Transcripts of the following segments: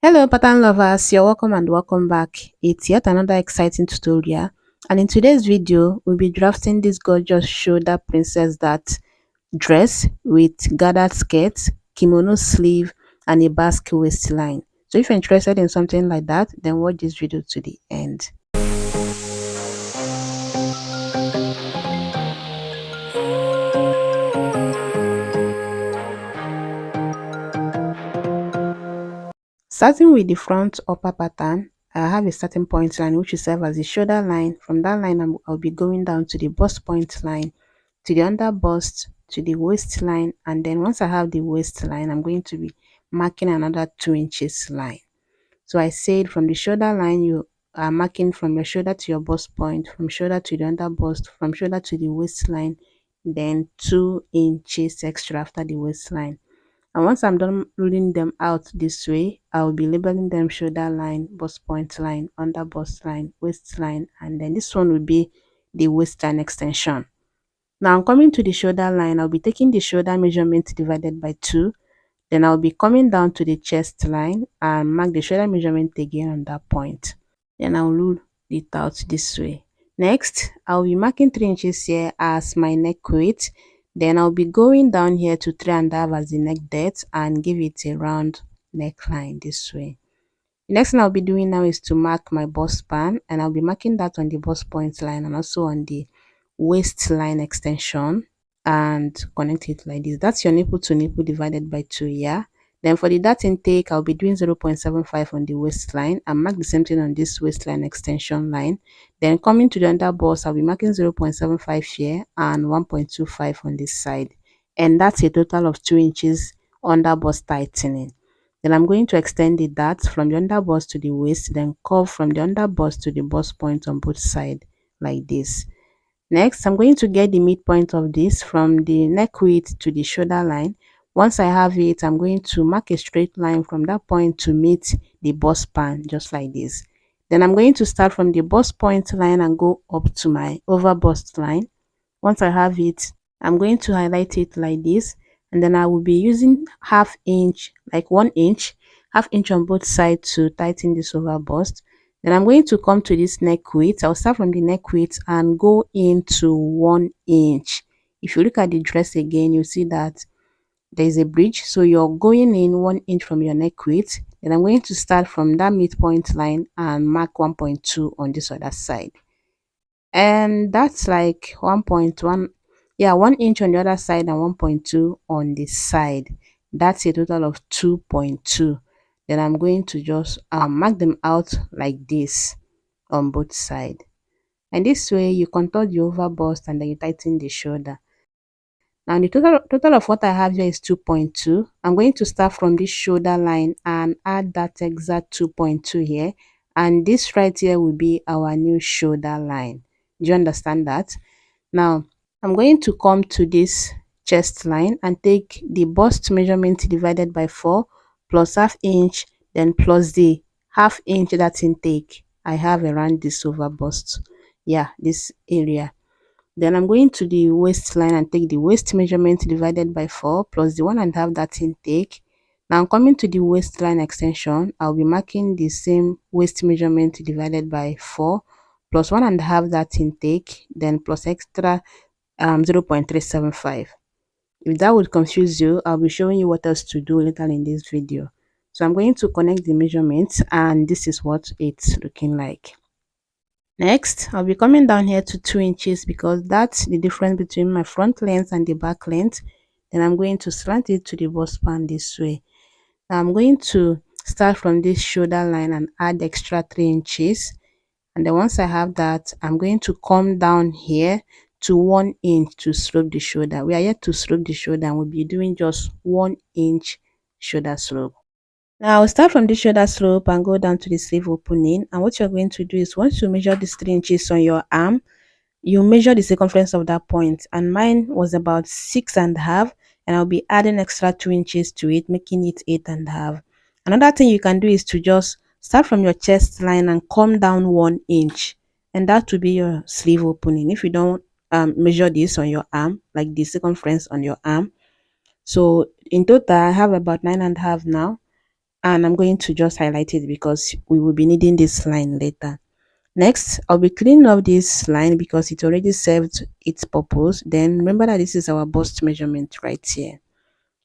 Hello pattern lovers, you're welcome and welcome back. It's yet another exciting tutorial, and in today's video we'll be drafting this gorgeous shoulder princess that dress with gathered skirts, kimono sleeve and a basque waistline. So if you're interested in something like that, then watch this video to the end. Starting with the front upper pattern, I have a starting point line which will serve as the shoulder line. From that line, I'll be going down to the bust point line, to the under bust, to the waistline, and then once I have the waistline, I'm going to be marking another 2 inches line. So I said from the shoulder line, you are marking from your shoulder to your bust point, from shoulder to the under bust, from shoulder to the waistline, then 2 inches extra after the waistline. And once I'm done ruling them out this way, I'll be labeling them shoulder line, bust point line, under bust line, waistline, and then this one will be the waistline extension. Now I'm coming to the shoulder line. I'll be taking the shoulder measurement divided by 2. Then I'll be coming down to the chest line and mark the shoulder measurement again on that point. Then I'll rule it out this way. Next, I'll be marking 3 inches here as my neck width. Then I'll be going down here to 3.5 as the neck depth and give it a round neckline this way. The next thing I'll be doing now is to mark my bust span, and I'll be marking that on the bust point line and also on the waistline extension and connect it like this. That's your nipple to nipple divided by 2, yeah. Then for the dart intake, I'll be doing 0.75 on the waistline and mark the same thing on this waistline extension line. Then coming to the under bust, I'll be marking 0.75 here and 1.25 on this side. And that's a total of 2 inches under bust tightening. Then I'm going to extend the dart from the under bust to the waist, then curve from the under bust to the bust point on both sides like this. Next, I'm going to get the midpoint of this from the neck width to the shoulder line. Once I have it, I'm going to mark a straight line from that point to meet the bust span, just like this. Then I'm going to start from the bust point line and go up to my over bust line. Once I have it, I'm going to highlight it like this, and then I will be using half inch, like 1 inch, half inch on both sides to tighten this over bust. Then I'm going to come to this neck width. I'll start from the neck width and go into 1 inch. If you look at the dress again, you see that there is a bridge, so you're going in 1 inch from your neck width. Then I'm going to start from that midpoint line and mark 1.2 on this other side, and that's like 1.1, yeah, 1 inch on the other side and 1.2 on this side. That's a total of 2.2. Then I'm going to just mark them out like this on both sides, and this way you contour the over bust and then you tighten the shoulder. Now the total of what I have here is 2.2. I'm going to start from this shoulder line and add that exact 2.2 here, and this right here will be our new shoulder line. Do you understand that? Now I'm going to come to this chest line and take the bust measurement divided by 4 plus half inch, then plus the half inch that intake I have around this over bust, yeah, this area. Then I'm going to the waistline and take the waist measurement divided by 4 plus the 1.5 that intake. Now I'm coming to the waistline extension. I'll be marking the same waist measurement divided by 4 plus 1.5 that intake, then plus extra 0.375. If that would confuse you, I'll be showing you what else to do later in this video. So I'm going to connect the measurements, and this is what it's looking like. Next, I'll be coming down here to 2 inches because that's the difference between my front length and the back length. Then I'm going to slant it to the bust span this way. Now I'm going to start from this shoulder line and add extra 3 inches. And then once I have that, I'm going to come down here to 1 inch to slope the shoulder. We are yet to slope the shoulder, and we'll be doing just 1 inch shoulder slope. Now I'll start from the shoulder slope and go down to the sleeve opening, and what you're going to do is once you measure these 3 inches on your arm, you measure the circumference of that point, and mine was about 6.5, and I'll be adding extra 2 inches to it, making it 8.5. Another thing you can do is to just start from your chest line and come down 1 inch, and that will be your sleeve opening if you don't measure this on your arm, like the circumference on your arm. So in total I have about 9.5 now, and I'm going to just highlight it because we will be needing this line later. Next, I'll be cleaning up this line because it already served its purpose. Then remember that this is our bust measurement right here.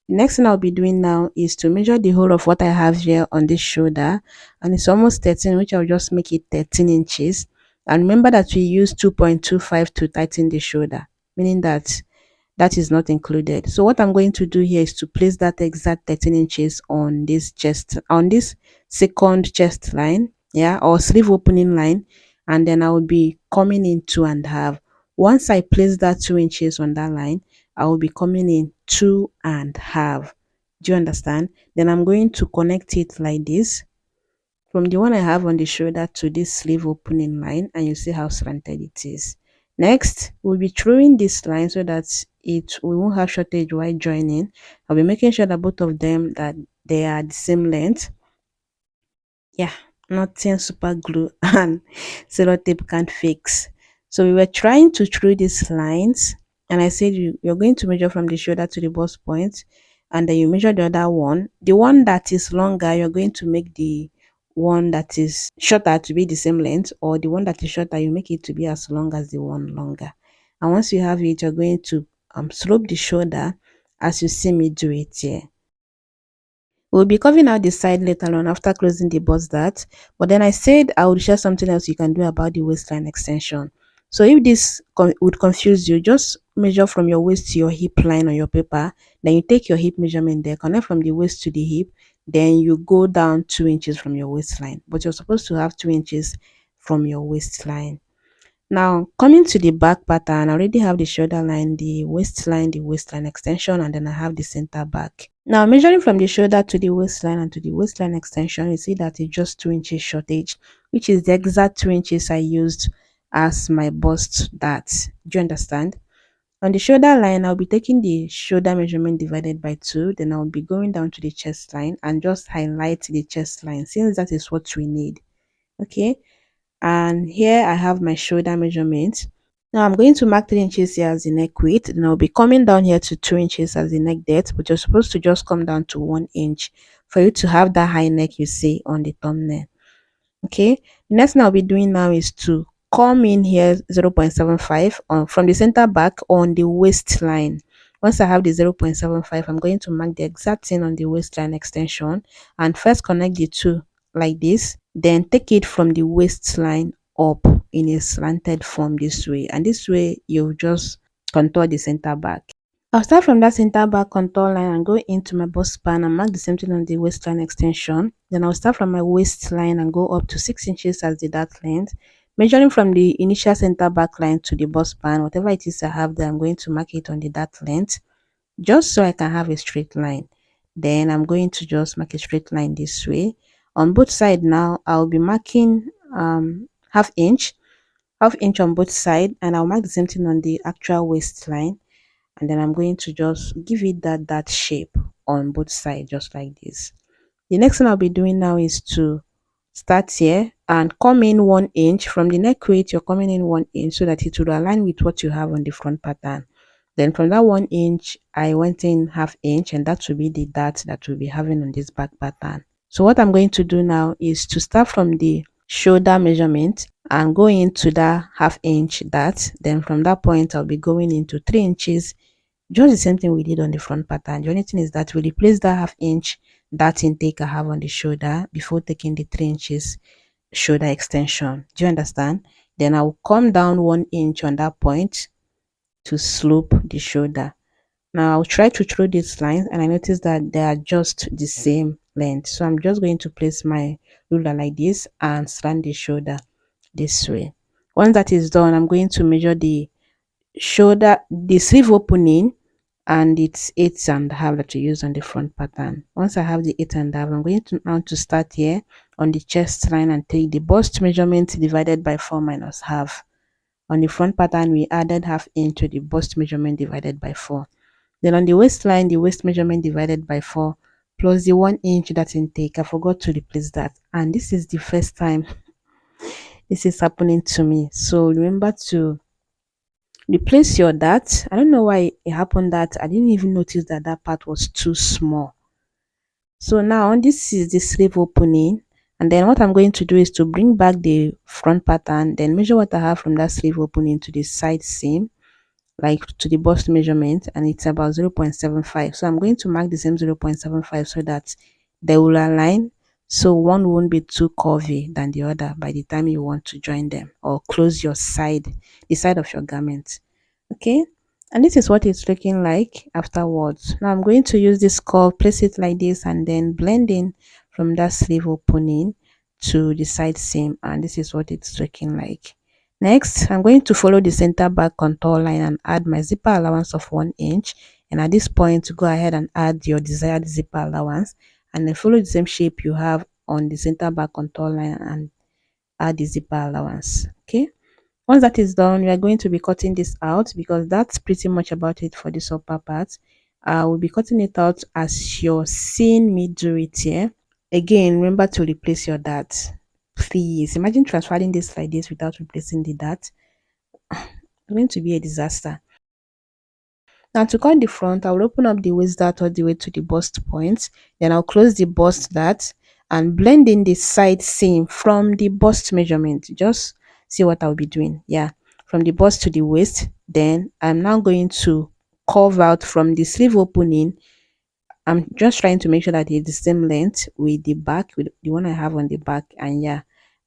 Next thing I'll be doing now is to measure the whole of what I have here on this shoulder, and it's almost 13, which I'll just make it 13 inches. And remember that we use 2.25 to tighten the shoulder, meaning that that is not included. So what I'm going to do here is to place that exact 13 inches on this chest, on this second chest line, yeah, or sleeve opening line, and then I will be coming in 2.5. Once I place that 2 inches on that line, I will be coming in 2.5. Do you understand? Then I'm going to connect it like this from the one I have on the shoulder to this sleeve opening line, and you see how slanted it is. Next, we'll be throwing this line so that we won't have shortage while joining. I'll be making sure that both of them that they are the same length. Yeah, nothing super glue and sellotape can't fix. So we were trying to through these lines, and I said you're going to measure from the shoulder to the bust point, and then you measure the other one. The one that is longer, you're going to make the one that is shorter to be the same length, or the one that is shorter, you make it to be as long as the one longer. And once you have it, you're going to slope the shoulder as you see me do it here. We'll be covering out the side later on after closing the bust dart, but then I said I would share something else you can do about the waistline extension. So if this would confuse you, just measure from your waist to your hip line on your paper. Then you take your hip measurement there, connect from the waist to the hip. Then you go down 2 inches from your waistline, but you're supposed to have 2 inches from your waistline. Now, coming to the back pattern, I already have the shoulder line, the waistline extension, and then I have the center back. Now, measuring from the shoulder to the waistline and to the waistline extension, you see that it's just 2 inches shortage, which is the exact 2 inches I used as my bust dart. Do you understand? On the shoulder line, I'll be taking the shoulder measurement divided by 2, then I'll be going down to the chest line and just highlight the chest line since that is what we need. Okay, and here I have my shoulder measurement. Now I'm going to mark 3 inches here as the neck width, and I'll be coming down here to 2 inches as the neck depth, but you're supposed to just come down to 1 inch for you to have that high neck you see on the thumbnail. Okay, the next thing I'll be doing now is to come in here 0.75 on from the center back on the waistline. Once I have the 0.75, I'm going to mark the exact thing on the waistline extension and first connect the two like this, then take it from the waistline up in a slanted form this way, and this way you just contour the center back. I'll start from that center back contour line and go into my bust span and mark the same thing on the waistline extension. Then I'll start from my waistline and go up to 6 inches as the dart length. Measuring from the initial center back line to the bust span, whatever it is I have there, I'm going to mark it on the dart length just so I can have a straight line. Then I'm going to just mark a straight line this way. On both sides now, I'll be marking half inch on both sides, and I'll mark the same thing on the actual waistline, and then I'm going to just give it that shape on both sides just like this. The next thing I'll be doing now is to start here and come in 1 inch from the neck width. You're coming in 1 inch so that it will align with what you have on the front pattern. Then from that 1 inch I went in half inch, and that will be the dart that we'll be having on this back pattern. So what I'm going to do now is to start from the shoulder measurement and go into that half inch dart. Then from that point I'll be going into 3 inches, just the same thing we did on the front pattern. The only thing is that we replace that half inch dart intake I have on the shoulder before taking the 3 inches shoulder extension. Do you understand? Then I'll come down 1 inch on that point to slope the shoulder. Now I'll try to throw these lines, and I notice that they are just the same length. So I'm just going to place my ruler like this and slant the shoulder this way. Once that is done, I'm going to measure the sleeve opening, and it's 8.5 that we use on the front pattern. Once I have the 8.5, I'm going to now to start here on the chest line and take the bust measurement divided by 4 minus half. On the front pattern, we added half inch to the bust measurement divided by 4. Then on the waistline, the waist measurement divided by 4 plus the 1 inch that intake. I forgot to replace that, and this is the first time this is happening to me. So remember to replace your dart. I don't know why it happened that I didn't even notice that that part was too small. So now this is the sleeve opening, and then what I'm going to do is to bring back the front pattern, then measure what I have from that sleeve opening to the side seam, like to the bust measurement, and it's about 0.75. So I'm going to mark the same 0.75 so that they will align, so one won't be too curvy than the other by the time you want to join them or close your side, the side of your garment. Okay, and this is what it's looking like afterwards. Now I'm going to use this curve, place it like this, and then blend in from that sleeve opening to the side seam, and this is what it's looking like. Next, I'm going to follow the center back contour line and add my zipper allowance of 1 inch, and at this point go ahead and add your desired zipper allowance, and then follow the same shape you have on the center back contour line and add the zipper allowance. Okay, once that is done, we are going to be cutting this out because that's pretty much about it for this upper part. I will be cutting it out as you're seeing me do it here. Again, remember to replace your dart. Please imagine transferring this like this without replacing the dart. It's going to be a disaster. Now to cut the front, I will open up the waist dart all the way to the bust point. Then I'll close the bust dart and blend in the side seam from the bust measurement. Just see what I'll be doing. Yeah, from the bust to the waist. Then I'm now going to curve out from the sleeve opening. I'm just trying to make sure that it's the same length with the back, with the one I have on the back. And yeah,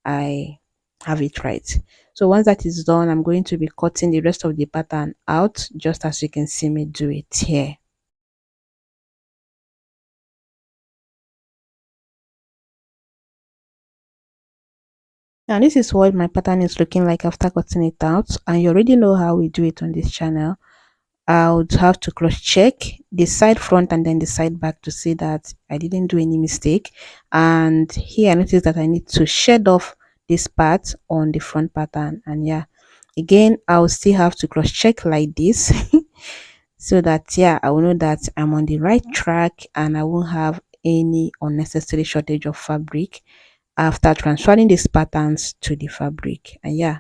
I have it right. So once that is done, I'm going to be cutting the rest of the pattern out, just as you can see me do it here. Now this is what my pattern is looking like after cutting it out, and you already know how we do it on this channel. I would have to cross check the side front and then the side back to see that I didn't do any mistake. And here I noticed that I need to shed off this part on the front pattern, and yeah, again I'll still have to cross check like this so that yeah, I will know that I'm on the right track and I won't have any unnecessary shortage of fabric after transferring these patterns to the fabric. And yeah,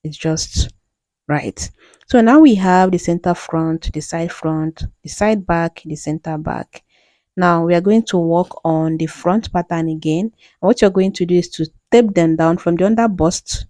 it's just right. So now we have the center front, the side back, the center back. Now we are going to work on the front pattern again. And what you're going to do is to tape them down from the under bust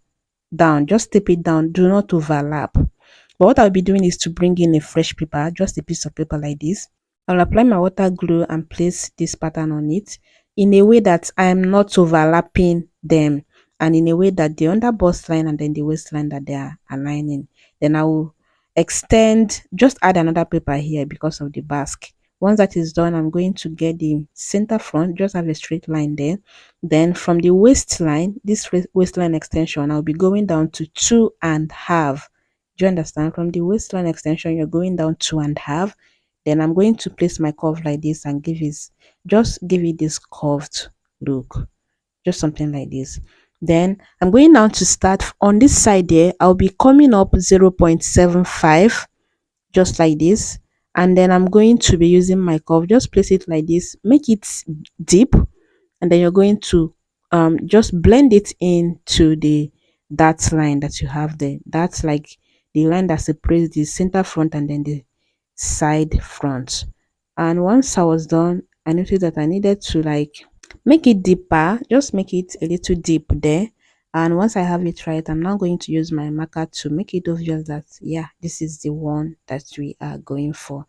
down. Just tape it down, do not overlap. But what I'll be doing is to bring in a fresh paper, just a piece of paper like this. I'll apply my water glue and place this pattern on it in a way that I'm not overlapping them, and in a way that the under bust line and then the waistline that they are aligning. Then I will extend, just add another paper here because of the basque. Once that is done, I'm going to get the center front, just have a straight line there. Then from the waistline, this waistline extension, I'll be going down to 2.5. Do you understand? From the waistline extension, you're going down 2.5. Then I'm going to place my curve like this and just give it this curved look, just something like this. Then I'm going now to start on this side there. I'll be coming up 0.75, just like this, and then I'm going to be using my curve. Just place it like this, make it deep, and then you're going to just blend it into the that line that you have there. That's like the line that separates the center front and then the side front. And once I was done, I noticed that I needed to like make it deeper, just make it a little deep there. And once I have it right, I'm now going to use my marker to make it obvious that yeah, this is the one that we are going for.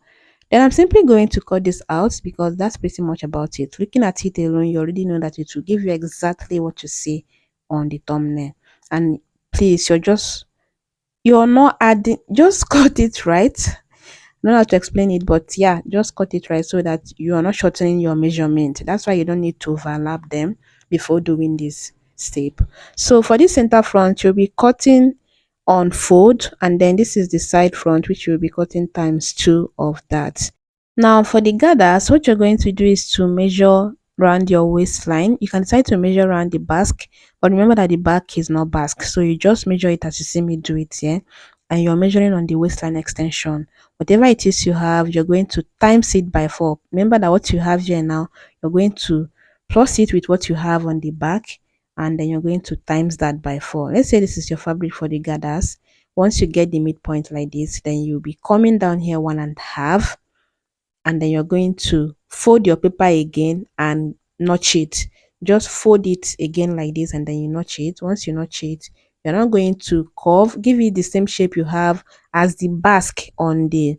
Then I'm simply going to cut this out because that's pretty much about it. Looking at it alone, you already know that it will give you exactly what you see on the thumbnail. And please, you're not adding, just cut it right. I don't know how to explain it, but yeah, just cut it right so that you are not shortening your measurement. That's why you don't need to overlap them before doing this step. So for this center front, you'll be cutting on fold, and then this is the side front, which you'll be cutting times 2 of that. Now for the gathers, what you're going to do is to measure around your waistline. You can decide to measure around the basque, but remember that the back is not basque, so you just measure it as you see me do it here, and you're measuring on the waistline extension. Whatever it is you have, you're going to times it by 4. Remember that what you have here now, you're going to plus it with what you have on the back, and then you're going to times that by 4. Let's say this is your fabric for the gathers. Once you get the midpoint like this, then you'll be coming down here 1.5, and then you're going to fold your paper again and notch it. Just fold it again like this, and then you notch it. Once you notch it, you're not going to curve, give it the same shape you have as the basque on the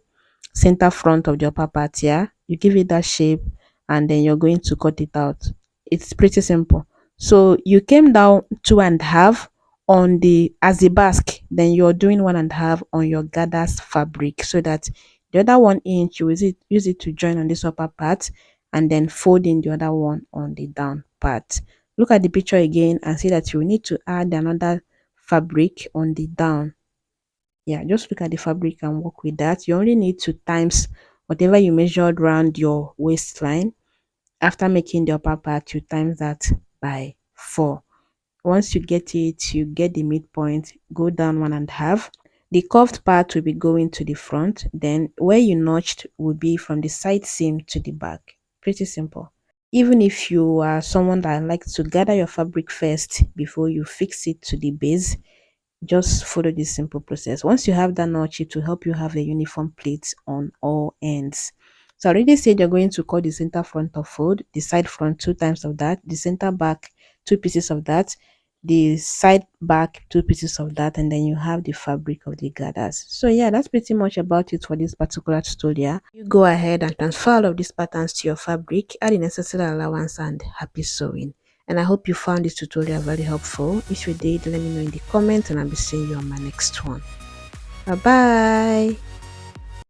center front of the upper part. Yeah, you give it that shape, and then you're going to cut it out. It's pretty simple. So you came down 2.5 on the as the basque, then you're doing 1.5 on your gathers fabric, so that the other 1 inch you use it to join on this upper part, and then fold in the other one on the down part. Look at the picture again and see that you will need to add another fabric on the down. Yeah, just look at the fabric and work with that. You only need to times whatever you measured around your waistline. After making the upper part, you times that by 4. Once you get it, you get the midpoint, go down 1.5. The curved part will be going to the front, then where you notched will be from the side seam to the back. Pretty simple. Even if you are someone that likes to gather your fabric first before you fix it to the base, just follow this simple process. Once you have that notch, it will help you have a uniform plate on all ends. So I already said you're going to cut the center front of fold, the side front 2 times of that, the center back 2 pieces of that, the side back 2 pieces of that, and then you have the fabric of the gathers. So yeah, that's pretty much about it for this particular tutorial. You go ahead and transfer all of these patterns to your fabric, add the necessary allowance, and happy sewing. And I hope you found this tutorial very helpful. If you did, let me know in the comments, and I'll be seeing you on my next one. Bye bye.